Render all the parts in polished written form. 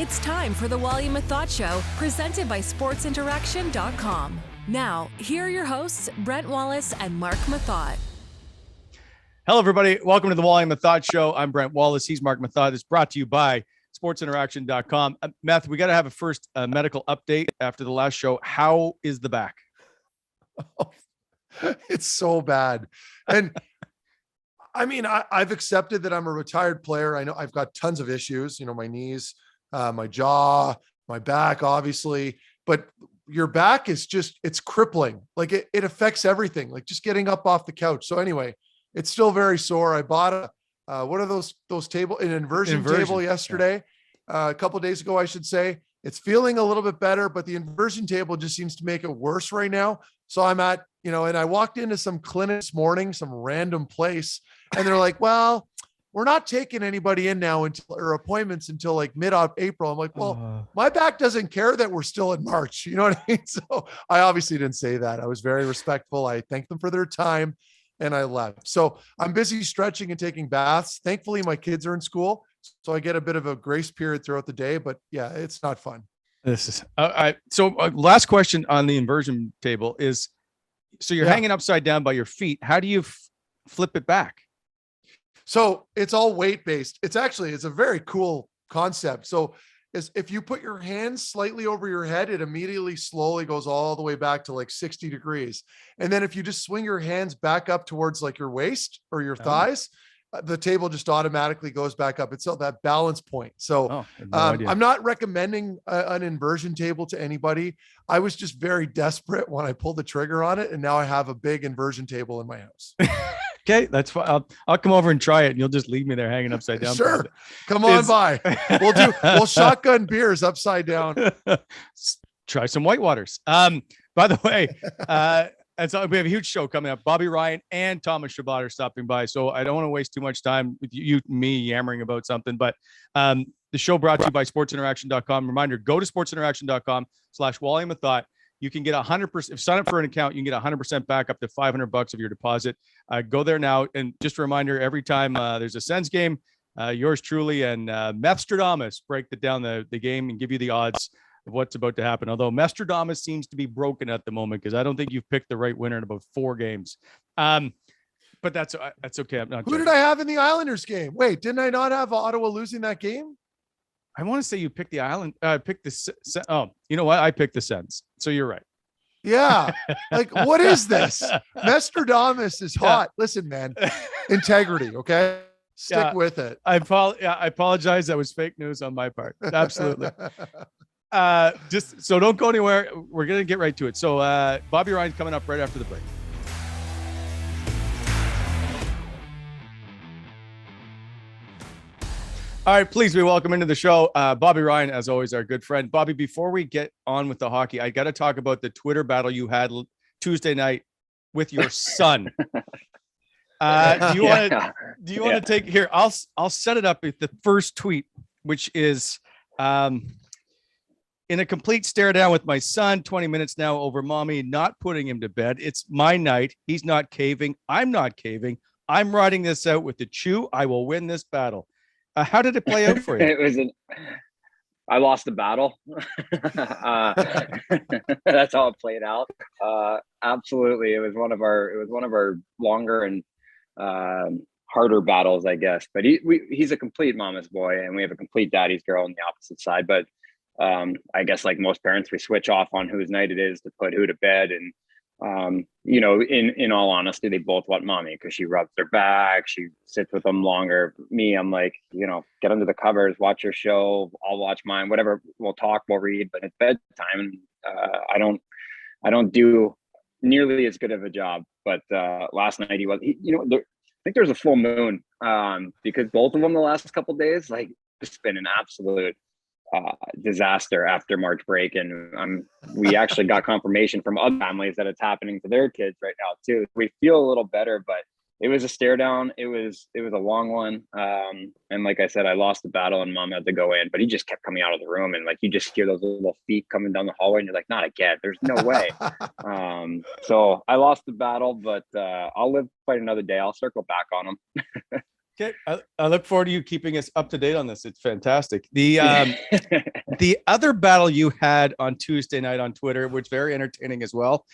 It's time for the Wally Methot Show, presented by SportsInteraction.com. Now, here are your hosts, Brent Wallace and Mark Methot. Hello, everybody. Welcome to the Wally Methot Show. I'm Brent Wallace. He's Mark Methot. It's brought to you by SportsInteraction.com. Meth, we got to have a first medical update after the last show. How is the back? Oh, it's so bad. And I mean, I've accepted that I'm a retired player. I know I've got tons of issues, my knees, my jaw, my back, obviously, but your back is just, it's crippling. Like it affects everything, like just getting up off the couch. So anyway, it's still very sore. I bought what are those an inversion table yesterday, a couple of days ago, I should say. It's feeling a little bit better, but the inversion table just seems to make it worse right now. So I'm at, and I walked into some clinic this morning, some random place, and they're like, well, we're not taking anybody in now or appointments until like mid-April. I'm like, well, my back doesn't care that we're still in March. You know what I mean? So I obviously didn't say that. I was very respectful. I thanked them for their time and I left. So I'm busy stretching and taking baths. Thankfully, my kids are in school, so I get a bit of a grace period throughout the day, but yeah, it's not fun. This is last question on the inversion table is, so you're hanging upside down by your feet. How do you flip it back? So it's all weight based. It's a very cool concept. So if you put your hands slightly over your head, it immediately slowly goes all the way back to like 60 degrees. And then if you just swing your hands back up towards like your waist or your thighs, the table just automatically goes back up. It's that balance point. So I'm not recommending an inversion table to anybody. I was just very desperate when I pulled the trigger on it. And now I have a big inversion table in my house. Okay, that's fine. I'll come over and try it, and you'll just leave me there hanging upside down. Sure, come on by. We'll shotgun beers upside down. Try some whitewaters. By the way, and so we have a huge show coming up. Bobby Ryan and Thomas Chabot are stopping by, so I don't want to waste too much time with me yammering about something. But the show brought to you by SportsInteraction.com. Reminder: go to SportsInteraction.com/Wally Methot. You can get 100%. If sign up for an account, you can get 100% back up to $500 of your deposit. Go there now. And just a reminder, every time there's a Sens game, yours truly and Methstradamus break down the game and give you the odds of what's about to happen. Although Methstradamus seems to be broken at the moment because I don't think you've picked the right winner in about 4 games. But that's okay. I'm not. Who did I have in the Islanders game? Wait, didn't I not have Ottawa losing that game? I want to say you picked the Island. Picked the. Oh, you know what? I picked the Sens. So you're right. Yeah. Like, what is this? Methstradamus is hot. Listen, man, integrity. Okay. Stick with it. I apologize. That was fake news on my part. Absolutely. Just so don't go anywhere. We're going to get right to it. So Bobby Ryan's coming up right after the break. All right, please be welcome into the show. Bobby Ryan, as always, our good friend. Bobby, before we get on with the hockey, I got to talk about the Twitter battle you had Tuesday night with your son. Do you want to take here? I'll set it up with the first tweet, which is in a complete stare down with my son, 20 minutes now over mommy not putting him to bed. It's my night. He's not caving. I'm not caving. I'm riding this out with the chew. I will win this battle. How did it play out for you? I lost the battle. That's how it played out. Absolutely. It was one of our longer and harder battles, I guess. But he's a complete mama's boy, and we have a complete daddy's girl on the opposite side. But I guess like most parents, we switch off on whose night it is to put who to bed. And in all honesty, they both want mommy because she rubs their back, she sits with them longer. Me, I'm like, get under the covers, watch your show, I'll watch mine, whatever, we'll talk, we'll read, but it's bedtime. And I don't do nearly as good of a job. But last night I think there was a full moon because both of them the last couple of days, like, it's been an absolute disaster after March break, and we actually got confirmation from other families that it's happening to their kids right now too. We feel a little better, but it was a stare down. It was a long one, and like I said, I lost the battle, and mom had to go in, but he just kept coming out of the room, and like you just hear those little feet coming down the hallway, and you're like, not again. There's no way. So I lost the battle, but I'll live fight another day. I'll circle back on him. Okay, I look forward to you keeping us up to date on this. It's fantastic. The other battle you had on Tuesday night on Twitter, which was very entertaining as well.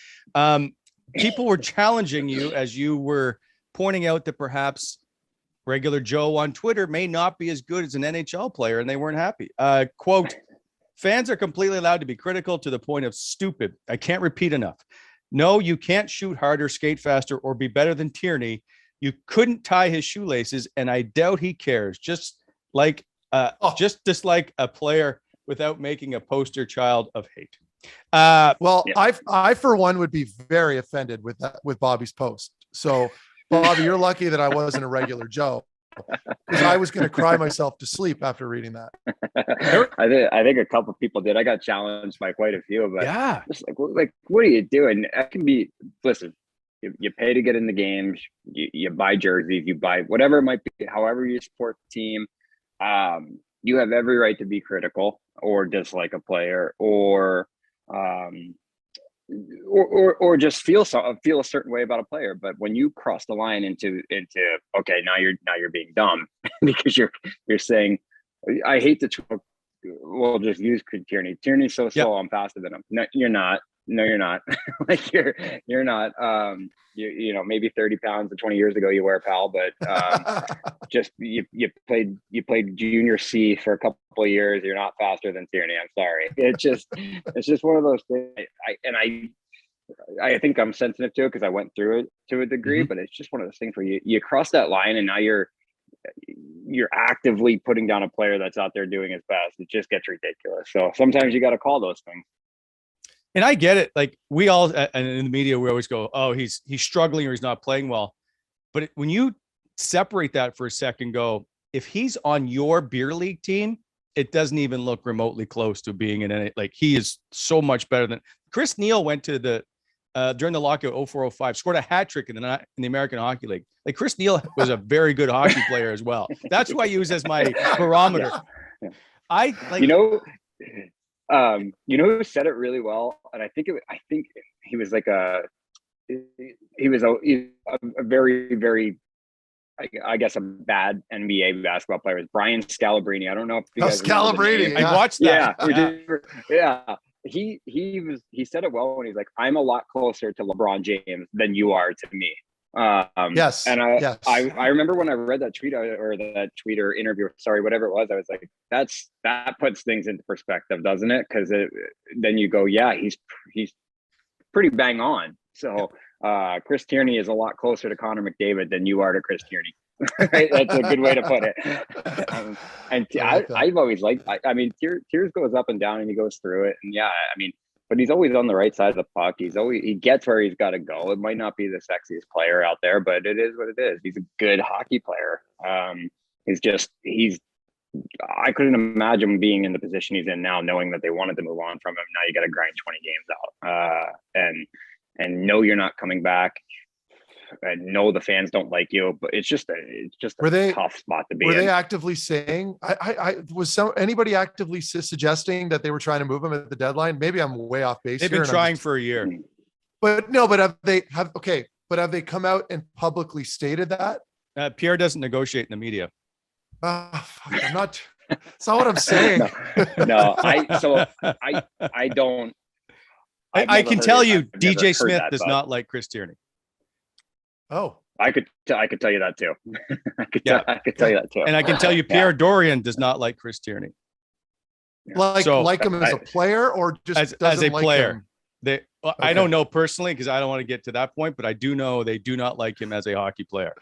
People were challenging you as you were pointing out that perhaps regular Joe on Twitter may not be as good as an NHL player, and they weren't happy. Quote, fans are completely allowed to be critical to the point of stupid. I can't repeat enough. No, you can't shoot harder, skate faster, or be better than Tierney. You couldn't tie his shoelaces, and I doubt he cares. Just dislike a player without making a poster child of hate. Well, yeah. I for one would be very offended with that, with Bobby's post. So Bobby, you're lucky that I wasn't a regular Joe, because I was going to cry myself to sleep after reading that. I think a couple of people did. I got challenged by quite a few, but yeah, just like what are you doing? That can be, listen, you pay to get in the games, you buy jerseys, you buy whatever it might be, however you support the team. You have every right to be critical or dislike a player, or just feel a certain way about a player. But when you cross the line into okay, now you're being dumb because you're saying, I hate the well, just use Tierney. Tierney's so slow, I'm faster than him. No, you're not. No, you're not. Like you're not. You know, maybe 30 pounds 20 years ago you were a pal, but just you played junior C for a couple of years. You're not faster than Tierney. I'm sorry. It's just one of those things. I think I'm sensitive to it because I went through it to a degree, but it's just one of those things where you cross that line and now you're actively putting down a player that's out there doing his best. It just gets ridiculous. So sometimes you got to call those things. And I get it. Like we all, and in the media, we always go, oh, he's struggling or he's not playing well. But when you separate that for a second, go, if he's on your beer league team, it doesn't even look remotely close to being in any, like he is so much better than Chris Neal went to the, during the lockout 0405, scored a hat trick in the American Hockey League. Like Chris Neal was a very good hockey player as well. That's who I use as my barometer. Yeah. I like, you know who said it really well, and I think he was like a very, very, I guess a bad NBA basketball player. It was Brian Scalabrine. I don't know if you guys Scalabrine. I watched that. Yeah. He said it well when he's like, I'm a lot closer to LeBron James than you are to me. Yes. And I remember when I read that tweet or that tweet or interview, whatever it was, I was like, that puts things into perspective, doesn't it? Because then you go, yeah, he's pretty bang on. So Chris Tierney is a lot closer to Connor McDavid than you are to Chris Tierney. Right? That's a good way to put it. I've always liked, I mean, Tiers goes up and down and he goes through it. And yeah, I mean, but he's always on the right side of the puck. He gets where he's got to go. It might not be the sexiest player out there, but it is what it is. He's a good hockey player. I couldn't imagine being in the position he's in now, knowing that they wanted to move on from him. Now you got to grind 20 games out, and know you're not coming back. And know the fans don't like you, but it's just a tough spot to be in. Were they actively saying, anybody actively suggesting that they were trying to move him at the deadline? Maybe I'm way off base. They've been trying for a year. But have they come out and publicly stated that? Pierre doesn't negotiate in the media. I'm not, that's not what I'm saying. No, I don't. I can tell you, DJ Smith does not like Chris Tierney. Oh, I could tell you that too. I could tell you that too. And I can tell you, Pierre Dorian does not like Chris Tierney. Like him as a player, or just as a like player. Him? I don't know personally because I don't want to get to that point, but I do know they do not like him as a hockey player.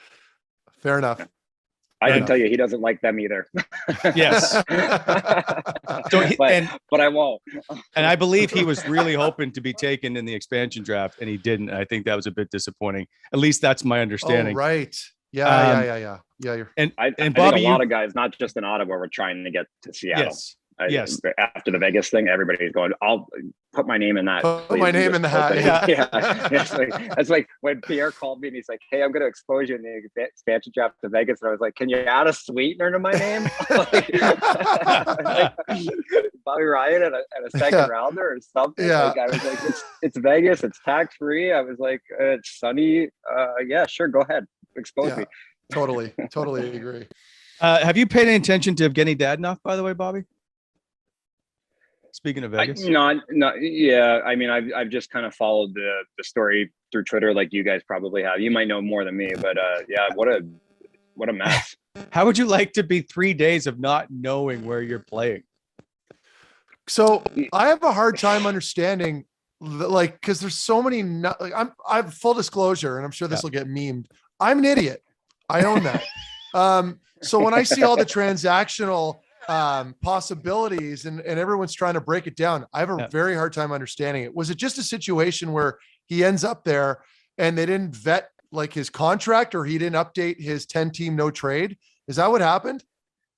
Fair enough. I can tell you, he doesn't like them either. Yes. But I won't. And I believe he was really hoping to be taken in the expansion draft, and he didn't. I think that was a bit disappointing. At least that's my understanding. Oh, right. Yeah. And I Bobby, think a lot of guys, not just in Ottawa, were trying to get to Seattle. Yes. After the Vegas thing, everybody's going, I'll put my name in that. Put my name in the hat. Yeah. It's like when Pierre called me and he's like, hey, I'm going to expose you in the expansion draft to Vegas. And I was like, can you add a sweetener to my name? Bobby Ryan and a second rounder or something. Yeah. Like, I was like, it's Vegas. It's tax free. I was like, it's sunny. Yeah, sure. Go ahead. Expose me. Totally agree. Have you paid any attention to Evgeny Dadanov, by the way, Bobby? Speaking of Vegas, yeah. I mean, I've just kind of followed the story through Twitter, like you guys probably have. You might know more than me, but yeah, what a mess. How would you like to be 3 days of not knowing where you're playing? So I have a hard time understanding, like, because there's so many. I'm full disclosure, and I'm sure this will get memed. I'm an idiot. I own that. So when I see all the transactional possibilities and everyone's trying to break it down, I have a very hard time understanding it. Was it just a situation where he ends up there and they didn't vet like his contract, or he didn't update his 10-team no trade? Is that what happened?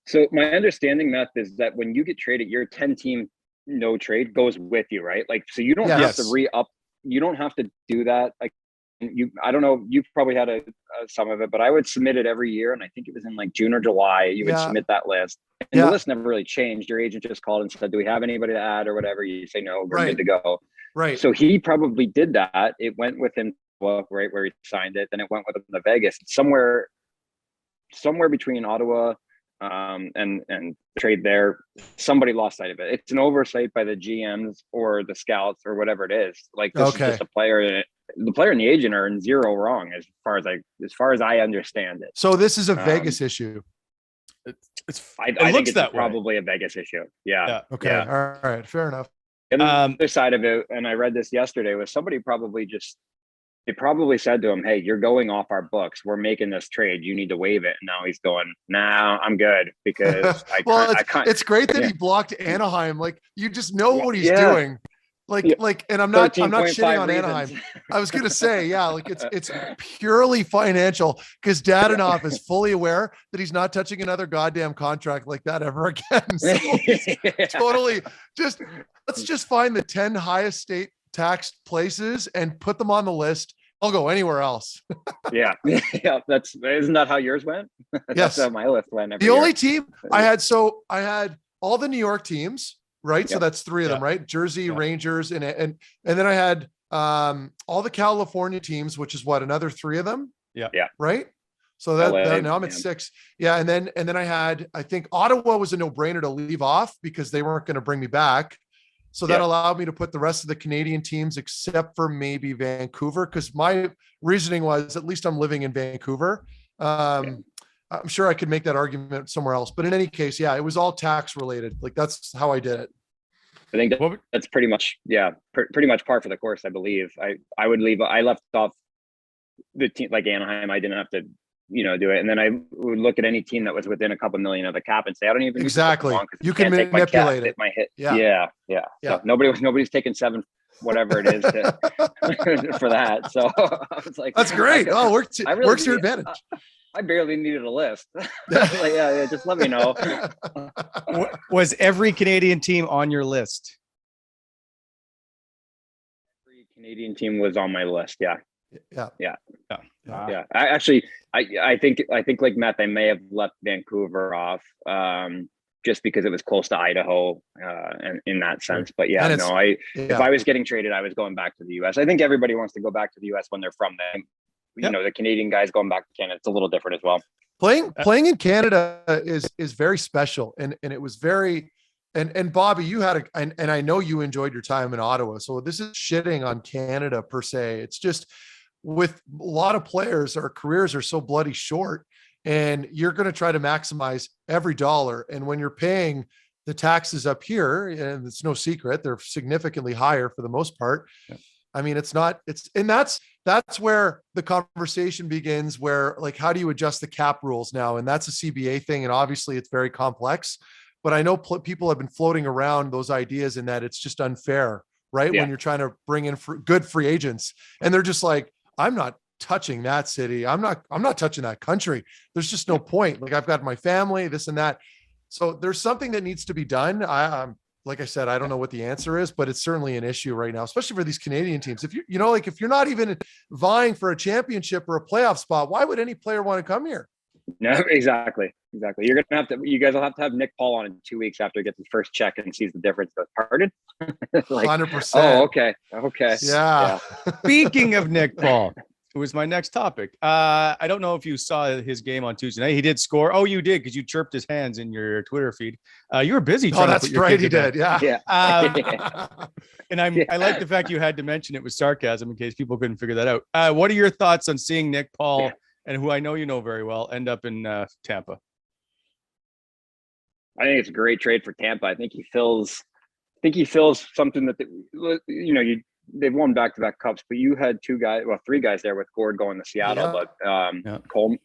So my understanding, Meth, is that when you get traded, your 10-team no trade goes with you, right? Like, so you don't have to re-up. You don't have to do that. Like, I don't know, you probably had some of it, but I would submit it every year. And I think it was in like June or July, you would submit that list. And the list never really changed. Your agent just called and said, do we have anybody to add or whatever? You say, no, we're good to go. Right. So he probably did that. It went with him, right where he signed it. Then it went with him to Vegas. Somewhere between Ottawa and trade there, somebody lost sight of it. It's an oversight by the GMs or the scouts or whatever it is. Like, this is just a player. The player and the agent are in zero wrong as far as I understand it. So this is a Vegas issue. I think it's probably a Vegas issue. Yeah. Okay. Yeah. All right. Fair enough. And the other side of it, and I read this yesterday, was somebody they probably said to him, hey, you're going off our books. We're making this trade. You need to waive it. And now he's going, nah, I'm good, because it's great that he blocked Anaheim. Like, you just know what he's doing. Like, and I'm not shitting on Anaheim. I was going to say, like it's purely financial, because Dadanov is fully aware that he's not touching another goddamn contract like that ever again. So totally let's just find the 10 highest state taxed places and put them on the list. I'll go anywhere else. Yeah. Isn't that how yours went? Yes. That's how my list went. The only team I had all the New York teams. Right. So that's 3 of them, right? Jersey, Rangers, and then I had all the California teams, which is another 3 of them. Yeah. Right. So that now I'm at 6. Yeah. And then I had, I think Ottawa was a no-brainer to leave off because they weren't going to bring me back. So that allowed me to put the rest of the Canadian teams, except for maybe Vancouver, because my reasoning was, at least I'm living in Vancouver. I'm sure I could make that argument somewhere else, but in any case, it was all tax related. Like, that's how I did it. I think that's pretty much, pretty much par for the course, I believe. I would leave. I left off the team like Anaheim. I didn't have to, do it. And then I would look at any team that was within a couple million of the cap and say, I don't even exactly. You can manipulate it. My hit. Yeah. So nobody's taking 7, whatever it is for that. So I was like, that's great. Works to your advantage. I barely needed a list. Like, just let me know. Was every Canadian team on your list? Every Canadian team was on my list. Yeah. Wow. I think like Meth, I may have left Vancouver off just because it was close to Idaho and in that sense. But if I was getting traded, I was going back to the US. I think everybody wants to go back to the US when they're from there. The Canadian guys going back to Canada, it's a little different as well. Playing in Canada is very special. And it was very, and Bobby, you had and I know you enjoyed your time in Ottawa. So this is shitting on Canada per se. It's just, with a lot of players, our careers are so bloody short, and you're going to try to maximize every dollar. And when you're paying the taxes up here, and it's no secret, they're significantly higher for the most part. I mean, that's where the conversation begins, where, like, how do you adjust the cap rules now? And that's a CBA thing. And obviously it's very complex, but I know people have been floating around those ideas, and that it's just unfair, right? When you're trying to bring in good free agents, and they're just like, I'm not touching that city. I'm not touching that country. There's just no point. Like, I've got my family, this and that. So there's something that needs to be done. Like I said, I don't know what the answer is, but it's certainly an issue right now, especially for these Canadian teams. If if you're not even vying for a championship or a playoff spot, why would any player want to come here? No, exactly. You guys will have to have Nick Paul on in 2 weeks after he gets his first check and sees the difference. Goes, pardon? Like, 100%. Oh, okay. Yeah. Speaking of Nick Paul, was my next topic. I don't know if you saw his game on Tuesday night. He did score. Oh, you did, because you chirped his hands in your Twitter feed. You were busy. Oh, that's right. He did. Yeah. And I like the fact you had to mention it with sarcasm in case people couldn't figure that out. What are your thoughts on seeing Nick Paul, and who I know you know very well, end up in Tampa? I think it's a great trade for Tampa. I think he fills something that they've won back-to-back cups, but you had three guys there with Gord going to Seattle, but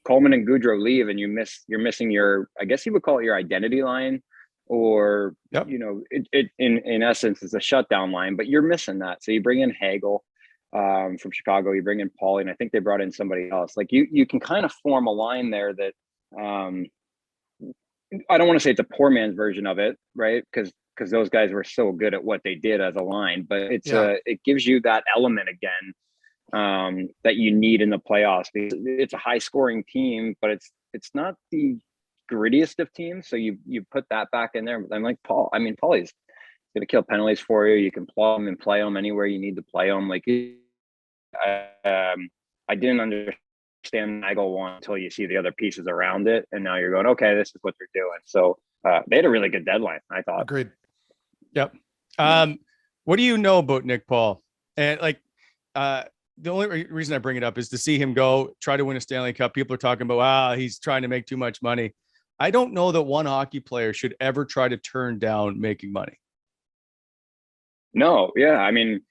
Coleman and Goudreau leave, and you're missing your, I guess you would call it your identity line, or it in essence is a shutdown line, but you're missing that. So you bring in Hagel from Chicago, you bring in Paulie, and I think they brought in somebody else. Like you can kind of form a line there that I don't want to say it's a poor man's version of it, right? Because those guys were so good at what they did as a line, but it gives you that element again that you need in the playoffs. Because it's a high scoring team, but it's not the grittiest of teams. So you put that back in there. I'm like Paulie's going to kill penalties for you. You can plug him and play him anywhere you need to play him. Like I didn't understand Nagel one until you see the other pieces around it, and now you're going, okay, this is what they're doing. So they had a really good deadline, I thought. Agreed. Yep. What do you know about Nick Paul? And the only reason I bring it up is to see him go try to win a Stanley Cup. People are talking about, he's trying to make too much money. I don't know that one hockey player should ever try to turn down making money. No. Yeah. I mean,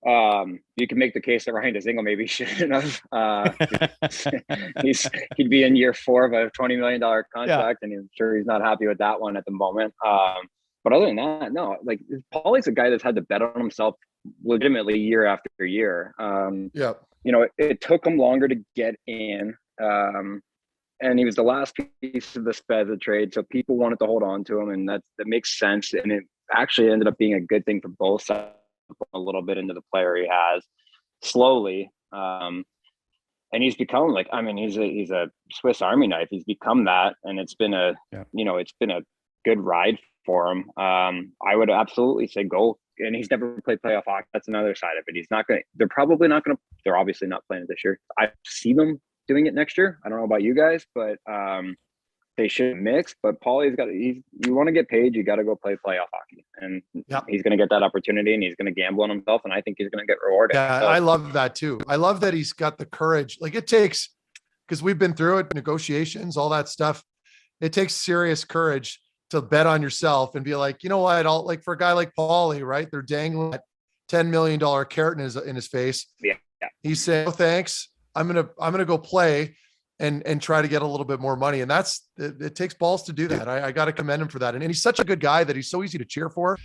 you can make the case that Ryan Dzingel maybe shouldn't have. He'd be in year 4 of a $20 million contract, and I'm sure he's not happy with that one at the moment. But other than that, no. Like Paulie's a guy that's had to bet on himself legitimately year after year. It took him longer to get in, and he was the last piece of the Spezza trade, so people wanted to hold on to him, and that makes sense. And it actually ended up being a good thing for both sides. A little bit into the player he has slowly, and he's become he's a Swiss Army knife. He's become that, and it's been a good ride for him. I would absolutely say go. And he's never played playoff hockey. That's another side of it. They're obviously not playing it this year. I see them doing it next year. I don't know about you guys, but they should mix. But Paulie's you want to get paid, you got to go play playoff hockey, and he's going to get that opportunity, and he's going to gamble on himself, and I think he's going to get rewarded. Yeah, I love that too. I love that he's got the courage. Like it takes, because we've been through it, negotiations, all that stuff. It takes serious courage to bet on yourself and be like, you know what? I'll, like, for a guy like Paulie, right? They're dangling that $10 million carrot in his face. Yeah. He's saying, "Oh, thanks. I'm gonna go play and try to get a little bit more money." And it takes balls to do that. I got to commend him for that. And he's such a good guy that he's so easy to cheer for.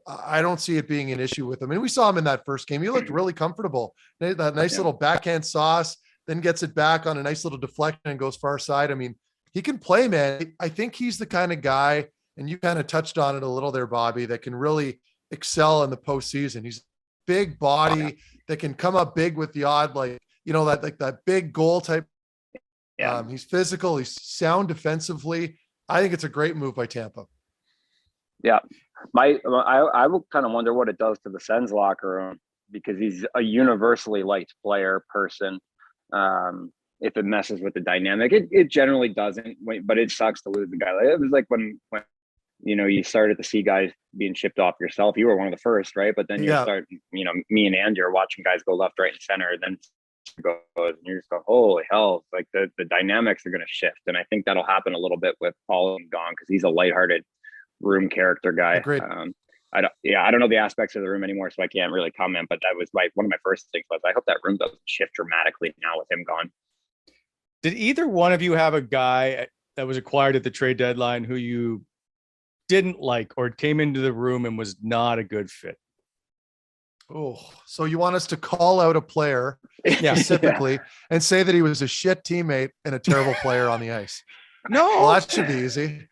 I don't see it being an issue with him. And we saw him in that first game. He looked really comfortable. That nice little backhand sauce, then gets it back on a nice little deflection and goes far side. I mean, he can play, man. I think he's the kind of guy, and you kind of touched on it a little there, Bobby, that can really excel in the postseason. He's big body that can come up big with the odd, that big goal type. Yeah. He's physical. He's sound defensively. I think it's a great move by Tampa. Yeah. I will kind of wonder what it does to the Sens locker room, because he's a universally liked person. If it messes with the dynamic, it generally doesn't, but it sucks to lose the guy. It was like when you started to see guys being shipped off yourself. You were one of the first, right? But then you start, me and Andy are watching guys go left, right, and center. Then goes, and you're just going, holy hell! Like the dynamics are going to shift, and I think that'll happen a little bit with Paul gone, because he's a lighthearted room character guy. Agreed. I don't know the aspects of the room anymore, so I can't really comment. But that was one of my first things was, I hope that room doesn't shift dramatically now with him gone. Did either one of you have a guy that was acquired at the trade deadline who you didn't like, or came into the room and was not a good fit? Oh, so you want us to call out a player specifically and say that he was a shit teammate and a terrible player on the ice? No, well, that should be easy.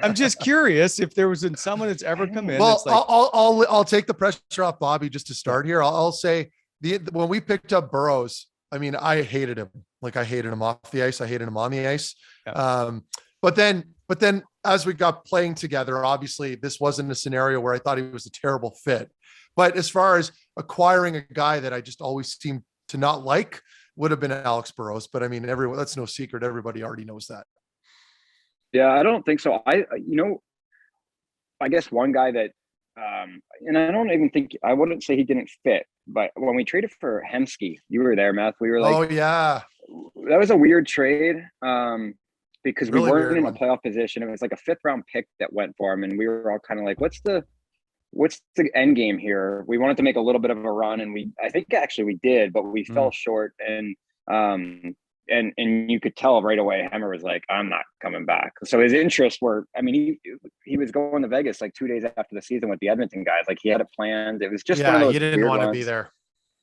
I'm just curious if there was someone that's ever come in. Well, that's like, I'll take the pressure off Bobby just to start here. I'll say when we picked up Burrows, I mean, I hated him. Like, I hated him off the ice. I hated him on the ice. Yeah. But then as we got playing together, obviously this wasn't a scenario where I thought he was a terrible fit. But as far as acquiring a guy that I just always seemed to not like would have been Alex Burrows. But I mean, that's no secret. Everybody already knows that. Yeah, I don't think so. I guess one guy that, and I don't even think, I wouldn't say he didn't fit, but when we traded for Hemsky, you were there, Matt. We were like, oh yeah, that was a weird trade. Because Really we weren't weird in one. a playoff position. It was like a 5th round pick that went for him. And we were all kind of like, what's the end game here? We wanted to make a little bit of a run, and I think actually we did, but we fell short. And you could tell right away, Hemmer was like, I'm not coming back. So his interests were, I mean, he was going to Vegas like 2 days after the season with the Edmonton guys. Like he had it planned. It was just one of those. He didn't want to be there.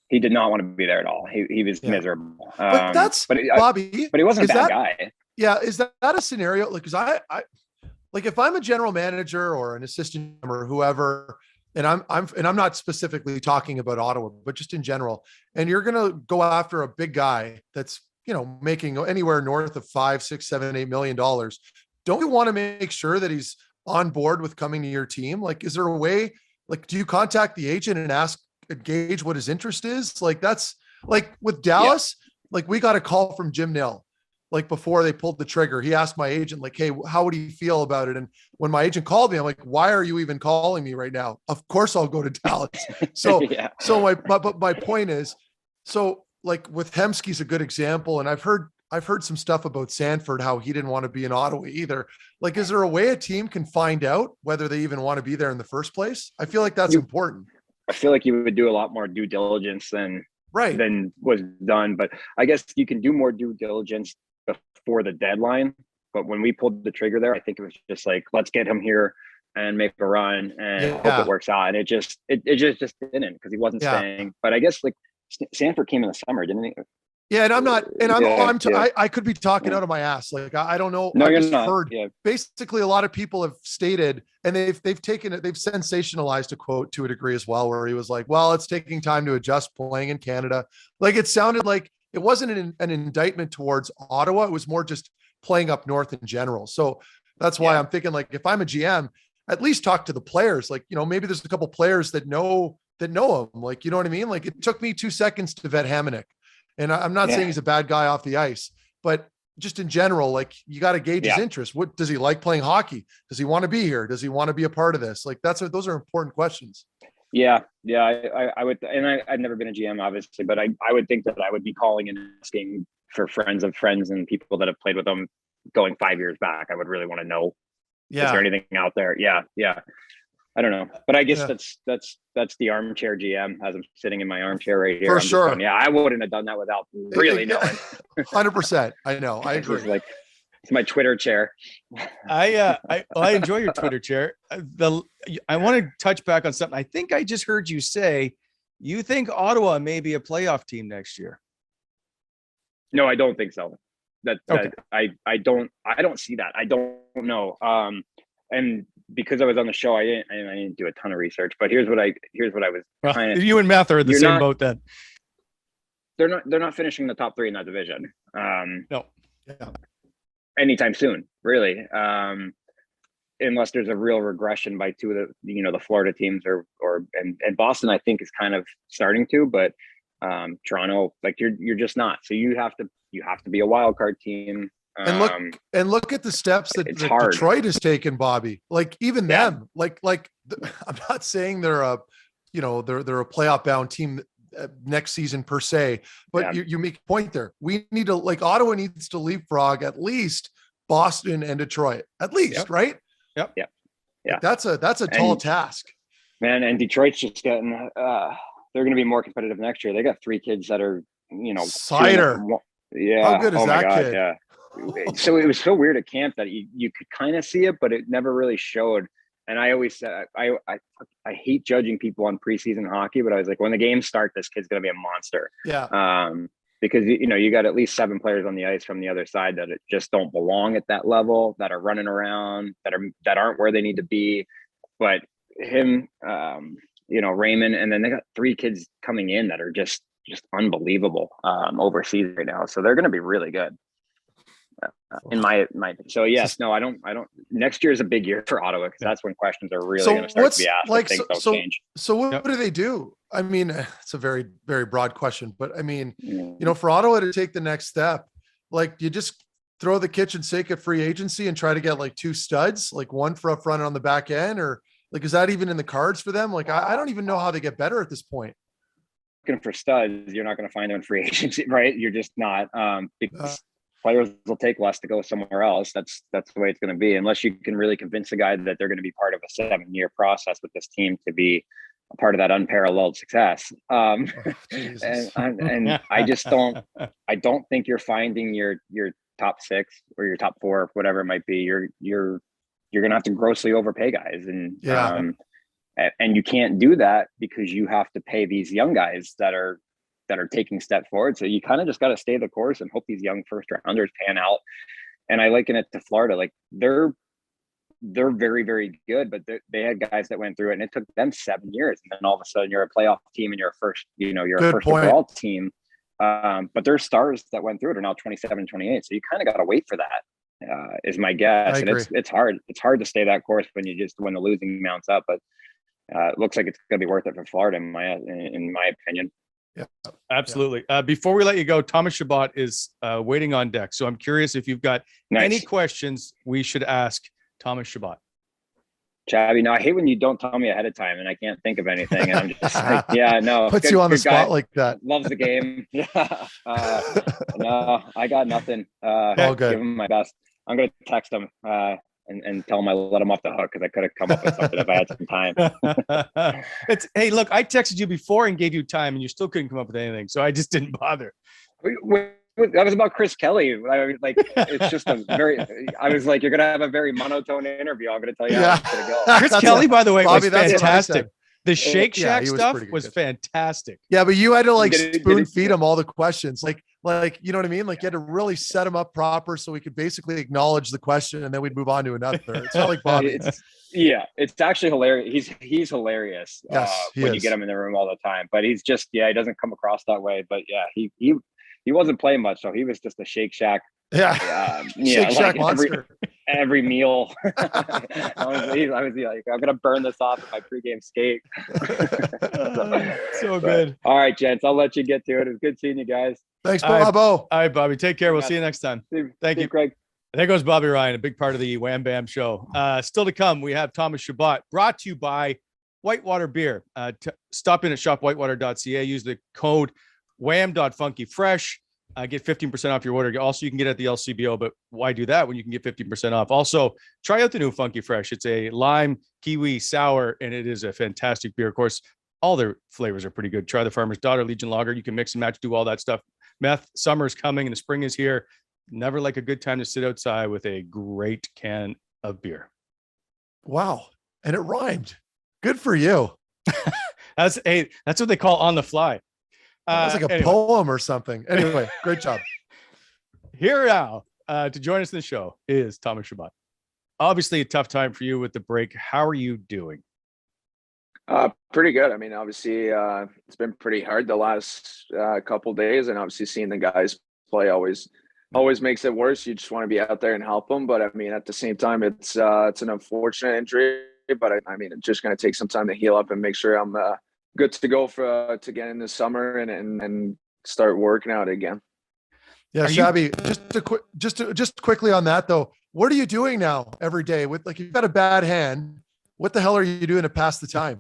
He did not want to be there at all. He was miserable. Bobby, but he wasn't a bad guy. Yeah. Is that a scenario? Like, cause I like if I'm a general manager or an assistant or whoever, and I'm not specifically talking about Ottawa, but just in general, and you're going to go after a big guy that's, making anywhere north of $5, $6, $7, $8 million. Don't you want to make sure that he's on board with coming to your team? Like, is there a way, like, do you contact the agent and gauge what his interest is? Like, that's like with Dallas, like we got a call from Jim Nill, like before they pulled the trigger. He asked my agent, like, hey, how would he feel about it? And when my agent called me, I'm like, why are you even calling me right now? Of course I'll go to Dallas. So, my point is, so like with Hemsky's a good example. And I've heard some stuff about Sanford, how he didn't want to be in Ottawa either. Like, is there a way a team can find out whether they even want to be there in the first place? I feel like that's important. I feel like you would do a lot more due diligence than was done. But I guess you can do more due diligence before the deadline. But when we pulled the trigger there, I think it was just like, let's get him here and make a run and hope it works out. And it just didn't, because he wasn't staying. But I guess like Sanford came in the summer, didn't he? Yeah, I could be talking out of my ass. Like, I don't know. No, I you're just not. heard Yeah. basically a lot of people have stated, and they've taken it, they've sensationalized a quote to a degree as well, where he was like, well, it's taking time to adjust playing in Canada. Like, it sounded like it wasn't an indictment towards Ottawa. It was more just playing up north in general. So that's why I'm thinking, like, if I'm a GM, at least talk to the players. Like, maybe there's a couple players that know him. Like, you know what I mean? Like, it took me 2 seconds to vet Hamonic. And I'm not saying he's a bad guy off the ice, but just in general, like, you got to gauge his interest. What does he like playing hockey? Does he want to be here? Does he want to be a part of this? Like, those are important questions. Yeah. I would, and I've never been a GM, obviously, but I would think that I would be calling and asking for friends of friends and people that have played with them going 5 years back. I would really want to know. Is there anything out there? Yeah. I don't know, but I guess that's the armchair GM as I'm sitting in my armchair right here. For sure. Going, I wouldn't have done that without really knowing. 100%. I know. I agree. It's my Twitter chair. I enjoy your Twitter chair. I want to touch back on something. I think I just heard you say you think Ottawa may be a playoff team next year. No, I don't think so. I don't see that. I don't know. And because I was on the show, I didn't do a ton of research, but here's what I was kind of. You and Math are in the same boat then. They're not finishing the top 3 in that division. No. Anytime soon, really. Unless there's a real regression by 2 of the Florida teams and Boston, I think, is kind of starting to, but Toronto, like, you're just not. So you have to be a wild card team. And look at the steps that Detroit has taken, Bobby. Like, even them, like I'm not saying they're a playoff bound team next season per se, but you make a point there. We need to, like, Ottawa needs to leapfrog at least Boston and Detroit, at least, right? Yep. Like, that's a tall task, man. And Detroit's just getting, they're going to be more competitive next year. They got 3 kids that are, Cider. How good is that kid? Yeah. So it was so weird at camp that you could kind of see it, but it never really showed. And I always said, I hate judging people on preseason hockey, but I was like, when the games start, this kid's going to be a monster. Yeah. Because, you got at least 7 players on the ice from the other side that just don't belong at that level, that are running around, that aren't where they need to be. But him, Raymond, and then they got 3 kids coming in that are just unbelievable overseas right now. So they're going to be really good. In my so yes, no, I don't. Next year is a big year for Ottawa, because that's when questions are really going to start to be asked. Like, things don't change. So what do they do? I mean, it's a very, very broad question, but I mean, Mm. for Ottawa to take the next step, like you just throw the kitchen sink at free agency and try to get like 2 studs, like one for up front and on the back end, or like, is that even in the cards for them? Like, I don't even know how they get better at this point. Looking for studs, you're not going to find them in free agency, right? You're just not, because players will take less to go somewhere else. That's the way it's going to be, unless you can really convince a guy that they're going to be part of a 7-year process with this team to be a part of that unparalleled success. And I just don't think you're finding your top 6 or your top 4, whatever it might be. You're going to have to grossly overpay guys, and you can't do that because you have to pay these young guys that are taking step forward. So you kind of just got to stay the course and hope these young first rounders pan out. And I liken it to Florida. Like they're very, very good, but they had guys that went through it and it took them 7 years. And then all of a sudden you're a playoff team and you're a first overall team. But there's stars that went through it are now 27, 28. So you kind of got to wait for that, is my guess. And it's hard. It's hard to stay that course when the losing mounts up, but it looks like it's going to be worth it for Florida in my opinion. Yeah, absolutely. Yeah. Before we let you go, Thomas Chabot is waiting on deck. So I'm curious if you've got any questions we should ask Thomas Chabot. Chabby, no, I hate when you don't tell me ahead of time and I can't think of anything. And I'm just like, yeah, no. Puts you on the spot like that. Loves the game. Yeah. No, I got nothing. All good. Give him my best. I'm going to text him and tell him I let him off the hook because I could have come up with something if I had some time. Hey, look, I texted you before and gave you time and you still couldn't come up with anything. So I just didn't bother. That was about Chris Kelly. It's just I was like, you're going to have a very monotone interview. I'm going to tell you how it's going to go. Chris Kelly, by the way, Bobby, was fantastic. The Shake Shack stuff was fantastic. Yeah, but you had to spoon feed him all the questions. Like, you know what I mean? Like you had to really set him up proper so we could basically acknowledge the question and then we'd move on to another. It's not like Bobby. It's actually hilarious. He's hilarious. Yes, when you get him in the room all the time, but he's just, he doesn't come across that way, but yeah, he wasn't playing much. So he was just a Shake Shack. Shake Shack monster. Every meal. I was like, I'm gonna burn this off in my pregame skate. So good. All right, gents, I'll let you get to it. It was good seeing you guys. Thanks, Bobo. All right, Bobby. Take care. We'll see you next time. Thank you, Craig. There goes Bobby Ryan, a big part of the Wham Bam show. Still to come, we have Thomas Chabot, brought to you by Whitewater Beer. Stop in at shopwhitewater.ca. Use the code wham.funkyfresh. Get 15% off your order. Also, you can get it at the LCBO, but why do that when you can get 15% off? Also, try out the new Funky Fresh. It's a lime, kiwi, sour, and it is a fantastic beer. Of course, all their flavors are pretty good. Try the Farmer's Daughter Legion Lager. You can mix and match, do all that stuff. Meth, summer is coming and the spring is here. Never like a good time to sit outside with a great can of beer. Wow. And it rhymed. Good for you. That's what they call on the fly. It's like a poem or something. Anyway, great job. Here now to join us in the show is Thomas Chabot. Obviously a tough time for you with the break. How are you doing? Pretty good. I mean, obviously it's been pretty hard the last couple of days, and obviously seeing the guys play always makes it worse. You just want to be out there and help them. But I mean, at the same time, it's an unfortunate injury, but I mean, it's just going to take some time to heal up and make sure I'm good to go to get in the summer and start working out again. Yeah, Shabby, just quickly on that though, what are you doing now every day with, like, you've got a bad hand? What the hell are you doing to pass the time?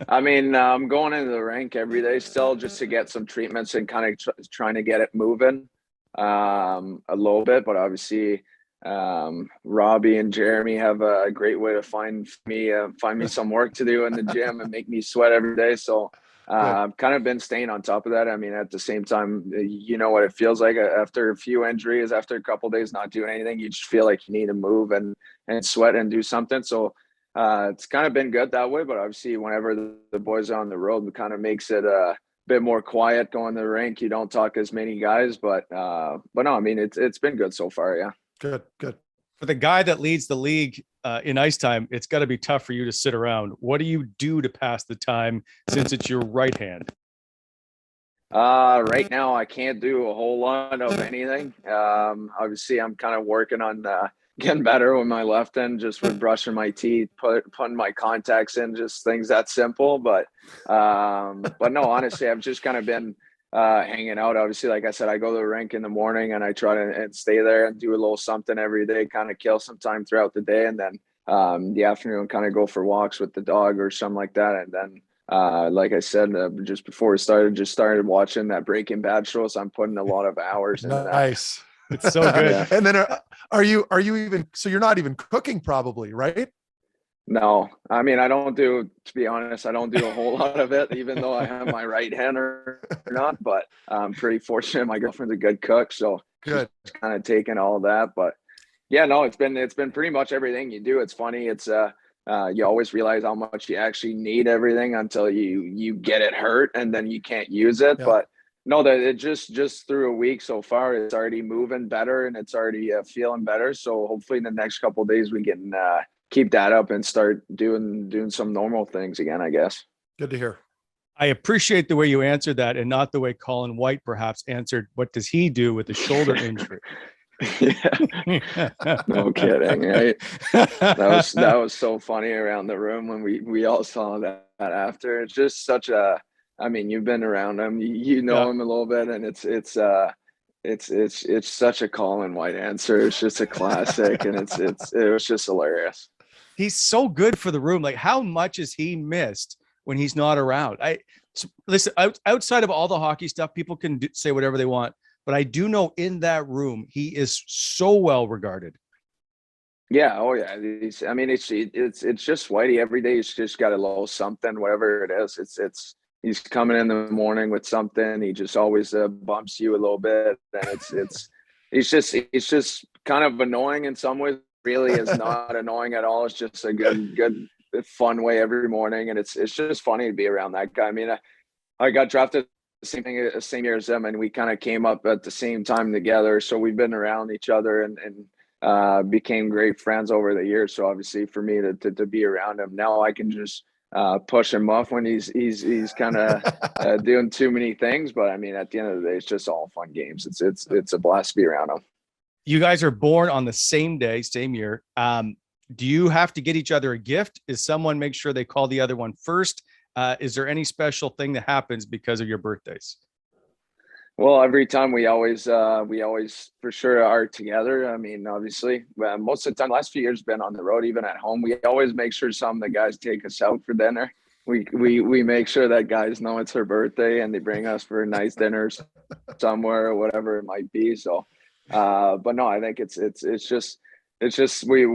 I mean, I'm going into the rink every day still just to get some treatments and kind of trying to get it moving a little bit. But obviously, Robbie and Jeremy have a great way to find me some work to do in the gym and make me sweat every day. So I've kind of been staying on top of that. I mean, at the same time, you know what it feels like after a few injuries, after a couple of days not doing anything, you just feel like you need to move and sweat and do something. So it's kind of been good that way. But obviously, whenever the boys are on the road, it kind of makes it a bit more quiet going to the rink. You don't talk as many guys, but no, I mean, it's been good so far. Yeah. Good. For the guy that leads the league in ice time, it's got to be tough for you to sit around. What do you do to pass the time since it's your right hand? Right now, I can't do a whole lot of anything. Obviously, I'm kind of working on getting better with my left hand, just with brushing my teeth, putting my contacts in, just things that simple. But no, honestly, I've just kind of been hanging out. Obviously, like I said, I go to the rink in the morning and I try to and stay there and do a little something every day, kind of kill some time throughout the day. And then the afternoon, kind of go for walks with the dog or something like that. And then, like I said, just before we started, just started watching that Breaking Bad show. So I'm putting a lot of hours into that. Nice. It's so good. Yeah. And then are you even, so you're not even cooking probably, right? No, I mean, to be honest, I don't do a whole lot of it, even though I have my right hand or not, but I'm pretty fortunate. My girlfriend's a good cook. So Good. she's kind of taken all of that, but yeah, no, it's been pretty much everything you do. It's funny. It's, you always realize how much you actually need everything until you get it hurt and then you can't use it. Yeah. But no, that it just through a week so far, it's already moving better and it's already feeling better. So hopefully in the next couple of days we can keep that up and start doing some normal things again, I guess. Good to hear. I appreciate the way you answered that and not the way Colin White perhaps answered, what does he do with a shoulder injury? Yeah, no kidding, right? That was so funny around the room when we all saw that after. It's just such a, I mean, you've been around him, you know him a little bit, and it's such a Colin White answer. It's just a classic, and it was just hilarious. He's so good for the room. Like, how much is he missed when he's not around? Listen, outside of all the hockey stuff, people can say whatever they want, but I do know in that room, he is so well regarded. Yeah. Oh yeah. It's just Whitey every day. He's just got a little something, whatever it is. He's coming in the morning with something. He just always bumps you a little bit. And it's just kind of annoying in some ways. Really is not annoying at all. It's just a good fun way every morning. And it's just funny to be around that guy. I mean, I got drafted the same year as him, and we kind of came up at the same time together. So we've been around each other and became great friends over the years. So obviously for me to be around him now, I can just push him off when he's kind of doing too many things. But I mean, at the end of the day, it's just all fun games. It's a blast to be around him. You guys are born on the same day, same year. Do you have to get each other a gift? Is someone make sure they call the other one first? Is there any special thing that happens because of your birthdays? Well, every time we always for sure are together. I mean, obviously, most of the time, last few years been on the road, even at home. We always make sure some of the guys take us out for dinner. We make sure that guys know it's her birthday and they bring us for nice dinners somewhere or whatever it might be. So, but no, I think it's just we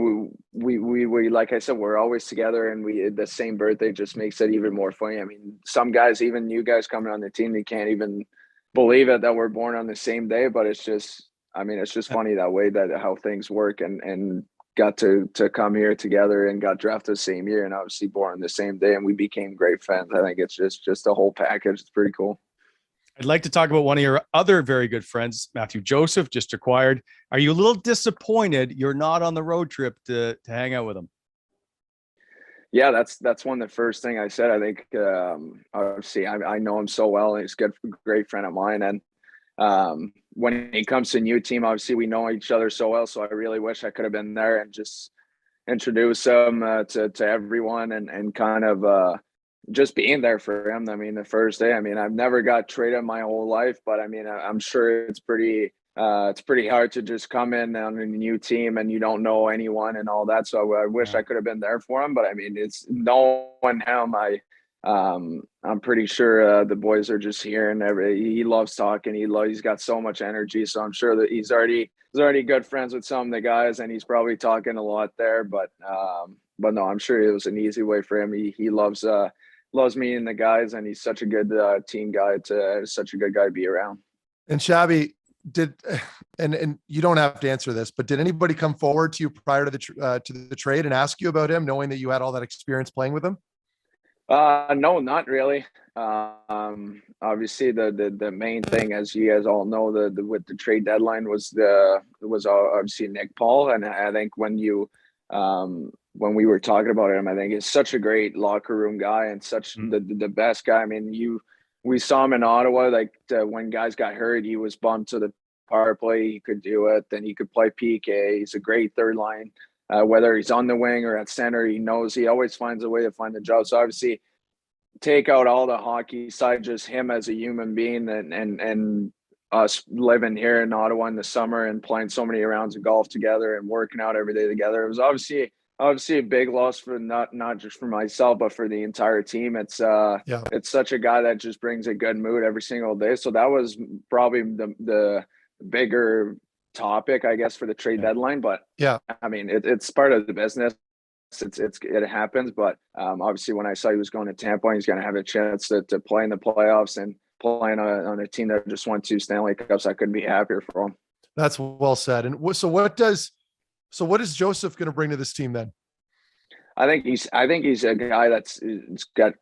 like I said, we're always together, and the same birthday just makes it even more funny. I mean, some guys, even new guys coming on the team, they can't even believe it that we're born on the same day, but it's just funny that way, that how things work, and got to come here together and got drafted the same year and obviously born the same day, and we became great friends. I think it's just a whole package. It's pretty cool. I'd like to talk about one of your other very good friends, Mathieu Joseph, just acquired. Are you a little disappointed you're not on the road trip to hang out with him? Yeah, that's one of the first thing I said. I think obviously I know him so well. He's a great friend of mine, and when he comes to a new team, obviously we know each other so well. So I really wish I could have been there and just introduce him to everyone and kind of just being there for him. I mean, the first day, I mean, I've never got traded my whole life, but I mean, I'm sure it's pretty hard to just come in on a new team and you don't know anyone and all that. So I wish I could have been there for him, but I mean, it's knowing him. I'm pretty sure the boys are just here, and he loves talking. He's got so much energy. So I'm sure that he's already good friends with some of the guys, and he's probably talking a lot there. But no, I'm sure it was an easy way for him. He loves me and the guys, and he's such a good team guy such a good guy to be around. And Shabby, and you don't have to answer this, but did anybody come forward to you prior to the trade and ask you about him, knowing that you had all that experience playing with him? No, not really. Obviously the main thing, as you guys all know, with the trade deadline was obviously Nick Paul. And I think when we were talking about him, I think he's such a great locker room guy and such the best guy. I mean, we saw him in Ottawa, like when guys got hurt, he was bumped to the power play, he could do it. Then he could play PK. He's a great third line. Whether he's on the wing or at center, he always finds a way to find the job. So obviously, take out all the hockey side, just him as a human being, and us living here in Ottawa in the summer and playing so many rounds of golf together and working out every day together. It was obviously a big loss for not just for myself, but for the entire team. It's such a guy that just brings a good mood every single day. So that was probably the bigger topic, I guess, for the trade deadline. But I mean, it's part of the business. It happens, but obviously when I saw he was going to Tampa, he's going to have a chance to play in the playoffs and playing on a team that just won 2 Stanley Cups. I couldn't be happier for him. That's well said. And so what is Joseph going to bring to this team then? I think he's a guy that's got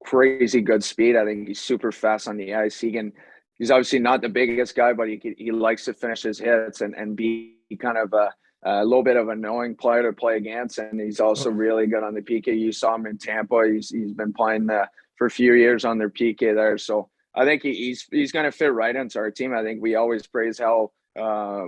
crazy good speed. I think he's super fast on the ice. He's obviously not the biggest guy, but he likes to finish his hits and be kind of a little bit of a knowing player to play against. And he's also really good on the PK. You saw him in Tampa. He's been playing for a few years on their PK there. So I think he's going to fit right into our team. I think we always praise how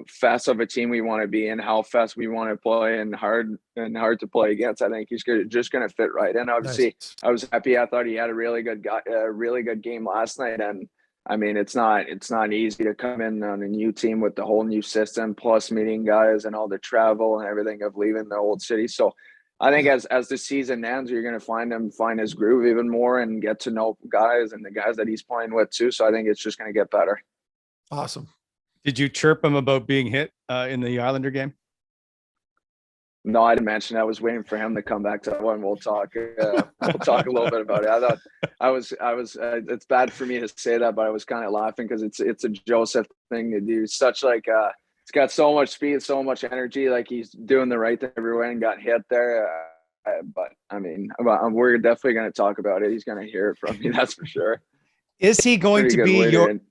fast of a team we want to be and how fast we want to play and hard to play against. I think he's just going to fit right in. Obviously, nice. I was happy. I thought he had a really good game last night. And I mean, it's not easy to come in on a new team with the whole new system, plus meeting guys and all the travel and everything of leaving the old city. So I think as the season ends, you're going to find his groove even more and get to know guys and the guys that he's playing with too. So I think it's just going to get better. Awesome. Did you chirp him about being hit in the Islander game? No, I didn't mention. I was waiting for him to come back to one. We'll talk. We'll talk a little bit about it. I thought I was. It's bad for me to say that, but I was kind of laughing because it's a Joseph thing to do. Such he's got so much speed, so much energy. Like he's doing the right thing everywhere and got hit there. But I mean, we're definitely going to talk about it. He's going to hear it from me. That's for sure. Is he going to be your?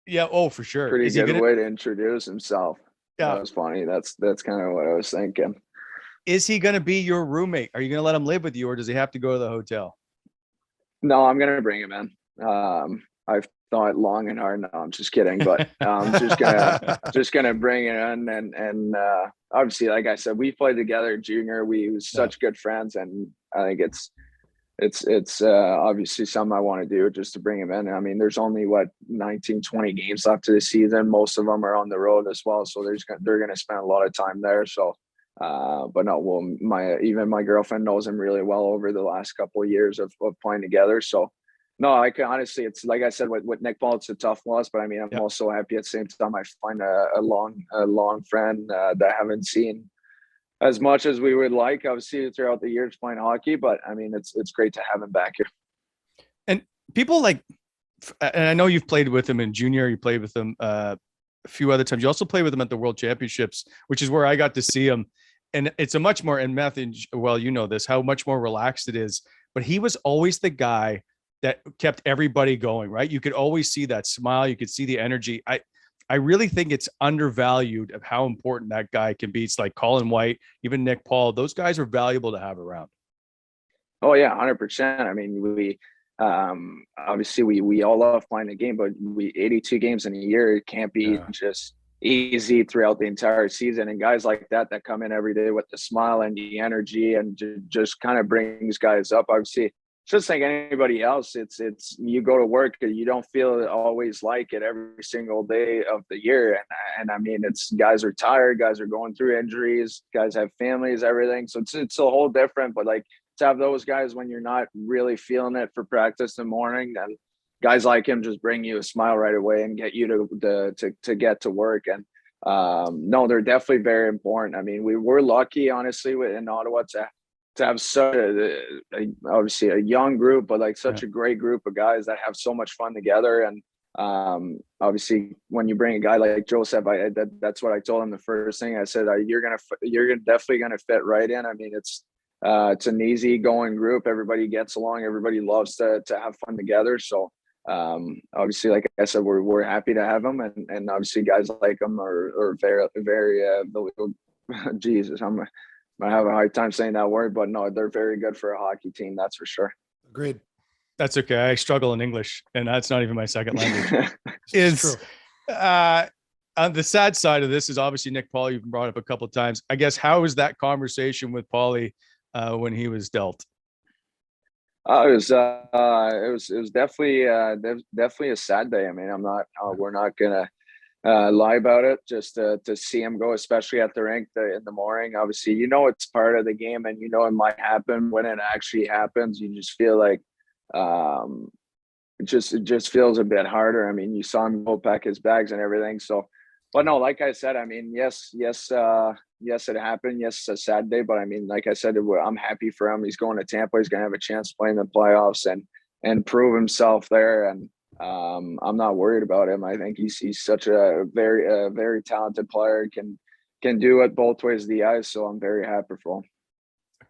Yeah. Oh, for sure. Pretty good way to introduce himself. Yeah, that was funny. That's kind of what I was thinking. Is he going to be your roommate? Are you going to let him live with you, or does he have to go to the hotel? No, I'm going to bring him in. I've thought long and hard. No, I'm just kidding. But I'm just gonna bring it in, and obviously, like I said, we played together junior. We was such good friends, and I think it's obviously something I want to do just to bring him in. I mean, there's only 19, 20 games left to the season. Most of them are on the road as well, so they're going to spend a lot of time there. So. But no, well, my girlfriend knows him really well over the last couple of years of playing together. So no, I can honestly, it's like I said, with Nick Paul, it's a tough loss, but I mean, I'm also happy at the same time. I find a long friend that I haven't seen as much as we would like, obviously, throughout the years playing hockey, but I mean, it's great to have him back here. And people and I know you've played with him in junior, you played with him a few other times. You also played with him at the World Championships, which is where I got to see him. And it's a much more, and Matthew, well, you know this, how much more relaxed it is, but he was always the guy that kept everybody going, right? You could always see that smile. You could see the energy. I really think it's undervalued of how important that guy can be. It's like Colin White, even Nick Paul, those guys are valuable to have around. Oh yeah, 100%. I mean, we obviously we all love playing the game, but 82 games in a year, it can't be just easy throughout the entire season. And guys like that come in every day with the smile and the energy and just kind of brings guys up. Obviously, just like anybody else, it's you go to work and you don't feel always like it every single day of the year. And I mean, it's guys are tired, guys are going through injuries, guys have families, everything. So it's a whole different, but like to have those guys when you're not really feeling it for practice in the morning, then guys like him just bring you a smile right away and get you to get to work. And no, they're definitely very important. I mean, we're lucky, honestly, in Ottawa to have such obviously a young group, but like such a great group of guys that have so much fun together. And obviously, when you bring a guy like Joseph, that's what I told him the first thing. I said, you're definitely gonna fit right in. I mean, it's an easygoing group. Everybody gets along. Everybody loves to have fun together. So obviously, like I said, we're happy to have him, and obviously guys like him are very, very Jesus, I have a hard time saying that word, but no, they're very good for a hockey team. That's for sure. Agreed. That's okay. I struggle in English, and that's not even my second language. It's true. On the sad side of this is obviously Nick Paul. You've brought up a couple of times. I guess, how was that conversation with Paulie when he was dealt? It was definitely a sad day. I mean, we're not gonna lie about it. Just to see him go, especially at the rink in the morning. Obviously, it's part of the game, and it might happen. When it actually happens, you just feel like it just feels a bit harder. I mean, you saw him go pack his bags and everything. So, but no, like I said, I mean, yes, it happened. Yes, it's a sad day, but I mean, like I said, I'm happy for him. He's going to Tampa. He's going to have a chance playing the playoffs and prove himself there. And I'm not worried about him. I think he's such a very talented player. Can do it both ways of the ice. So I'm very happy for him.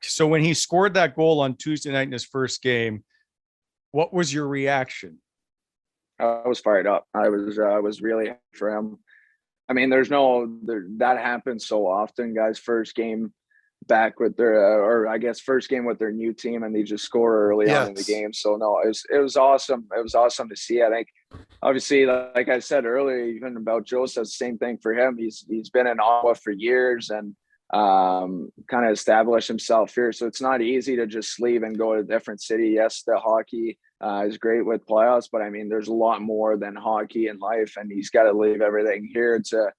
So when he scored that goal on Tuesday night in his first game, what was your reaction? I was fired up. I was really happy for him. I mean, that happens so often, guys. First game back with first game with their new team, and they just score early on in the game. So no, it was awesome. It was awesome to see. I think, obviously, like I said earlier, even about Joseph, same thing for him. He's been in Ottawa for years and kind of established himself here. So it's not easy to just leave and go to a different city. Yes, the hockey is great with playoffs, but I mean, there's a lot more than hockey in life, and he's got to leave everything here to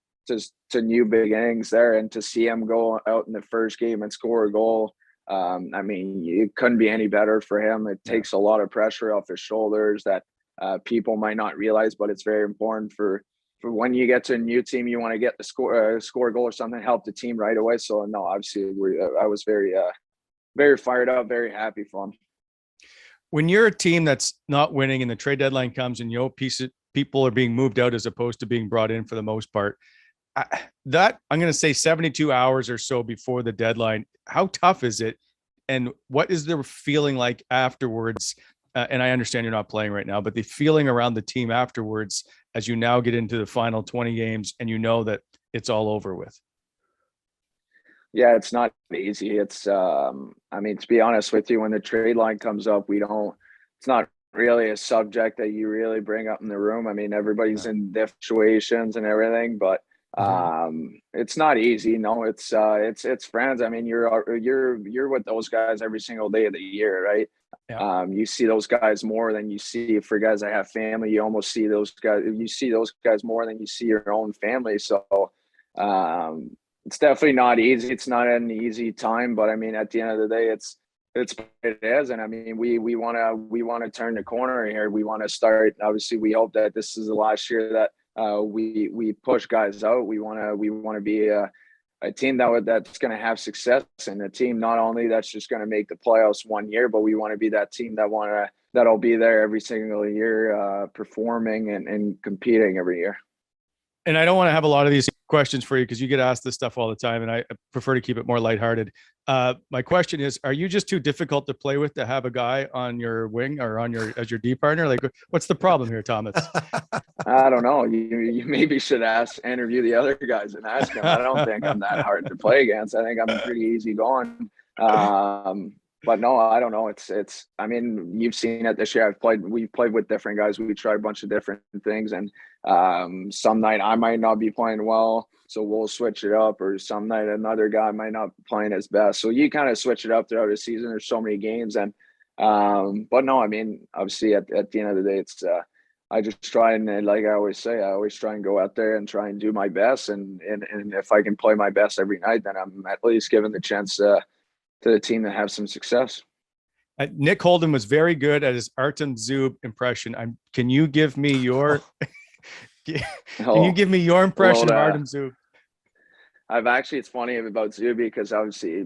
new beginnings there. And to see him go out in the first game and score a goal, I mean, it couldn't be any better for him. It takes a lot of pressure off his shoulders that people might not realize, but it's very important for when you get to a new team. You want to get the score a goal or something, help the team right away. So no, obviously I was very fired up, very happy for him. When you're a team that's not winning and the trade deadline comes and people are being moved out as opposed to being brought in for the most part, that I'm going to say 72 hours or so before the deadline, how tough is it? And what is the feeling like afterwards? And I understand you're not playing right now, but the feeling around the team afterwards, as you now get into the final 20 games and you know that it's all over with. Yeah, it's not easy. It's, I mean, to be honest with you, when the trade line comes up, it's not really a subject that you really bring up in the room. I mean, everybody's in different situations and everything, but it's not easy. No, it's friends. I mean, you're with those guys every single day of the year, right? Yeah. You see those guys more than you see for guys that have family. You almost see those guys more than you see your own family. So, it's definitely not easy. It's not an easy time, but I mean, at the end of the day, it's what it is. And I mean, we want to turn the corner here. We want to start. Obviously, we hope that this is the last year that we push guys out. We want to be a team that's going to have success, and a team not only that's just going to make the playoffs one year, but we want to be that team that'll be there every single year, performing and competing every year. And I don't want to have a lot of these questions for you because you get asked this stuff all the time, and I prefer to keep it more lighthearted. My question is, are you just too difficult to play with to have a guy on your wing or as your D partner? Like, what's the problem here, Thomas? I don't know. You maybe should interview the other guys and ask them. I don't think I'm that hard to play against. I think I'm pretty easy going. But no, I don't know. It's. I mean, you've seen it this year. We've played with different guys. We tried a bunch of different things, and some night I might not be playing well, so we'll switch it up. Or some night another guy might not be playing his best, so you kind of switch it up throughout the season. There's so many games, and but no, I mean, obviously at the end of the day, it's. I just try and, like I always say, I always try and go out there and try and do my best, and if I can play my best every night, then I'm at least given the chance to the team to have some success. Nick Holden was very good at his Artem Zub impression. Can you give me your impression of Artem Zub? It's funny about Zub because obviously